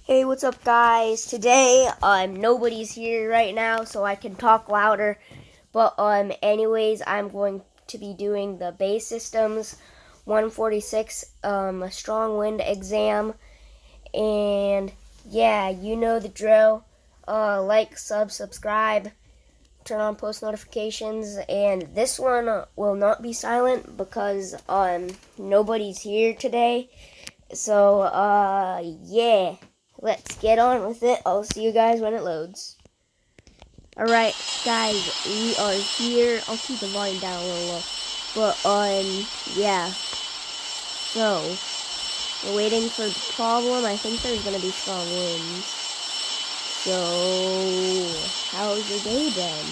Hey, what's up, guys? Today, nobody's here right now, so I can talk louder. But, anyways, I'm going to be doing the base systems 146, a strong wind exam. And, yeah, you know the drill. Like, subscribe, turn on post notifications. And this one will not be silent because, nobody's here today. So, yeah. Let's get on with it. I'll see you guys when it loads. Alright, guys, we are here. I'll keep the volume down a little low. But, yeah. So, we're waiting for the problem. I think there's gonna be strong winds. So, how's your day been?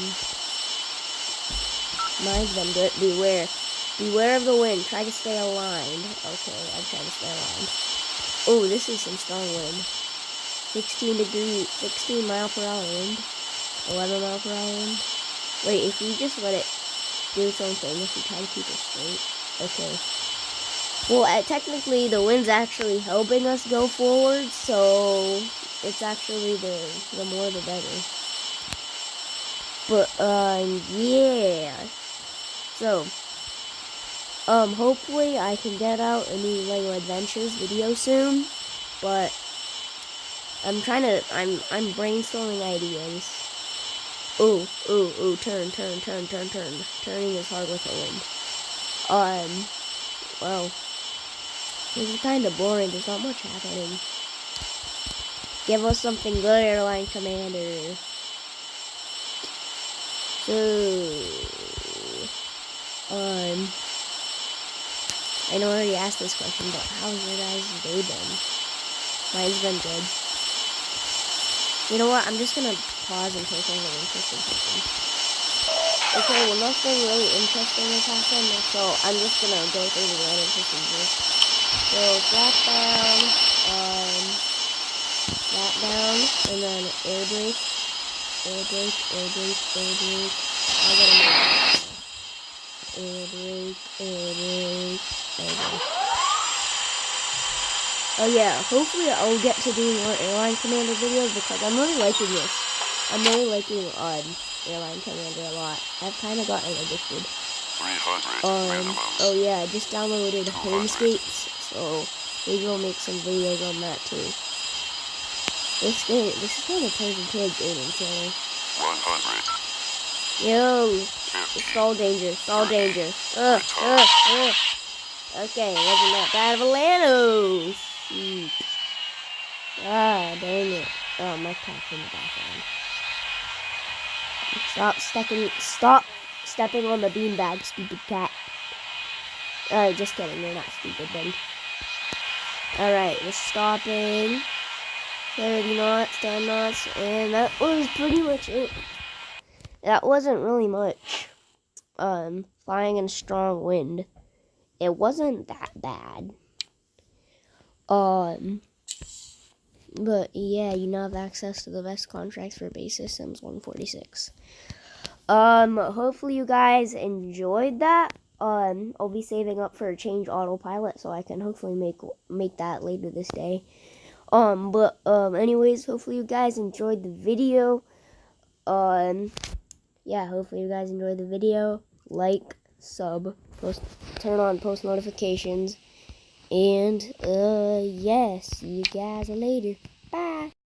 Mine's been good. Beware of the wind. Try to stay aligned. Okay, I'm trying to stay aligned. Oh, this is some strong wind. 16 mile per hour wind, 11 mile per hour wind. Wait, if we just let it do something, if we try to keep it straight, okay. Well, technically, the wind's actually helping us go forward, so it's actually the more the better. But, yeah. So, hopefully I can get out a new LEGO Adventures video soon, but I'm brainstorming ideas. Ooh, turn. Turning is hard with the wind. Well, this is kind of boring. There's not much happening. Give us something good, AirlineCommander. So, I know I already asked this question, but how's your guys' day been? Mine's been good. You know what? I'm just gonna pause in case anything interesting happens. Okay, well, nothing really interesting has happened, so I'm just gonna go through the landing procedure. So, flat down, and then air brake. I gotta make air brake. Oh yeah, hopefully I'll get to do more AirlineCommander videos because I'm really liking this. I'm really liking AirlineCommander a lot. I've kind of gotten addicted. 300 oh yeah, I just downloaded Homescapes, so maybe I'll make some videos on that too. This kind of turns into a gaming channel. 100. Yo, stall danger. Okay, wasn't that bad of a land. Shoot. Ah, dang it. Oh, my cat's in the background. Stop stepping on the beanbag, stupid cat. Alright, just kidding. You're not stupid, buddy. Alright, we're stopping. 30 knots, 10 knots, and that was pretty much it. That wasn't really much. Flying in strong wind. It wasn't that bad. But yeah, you now have access to the best contracts for base systems 146. Hopefully you guys enjoyed that. I'll be saving up for a change autopilot so I can hopefully make that later this day. Anyways, hopefully you guys enjoyed the video. Yeah, hopefully you guys enjoyed the video. Like, sub, turn on post notifications. And, yeah, see you guys later. Bye.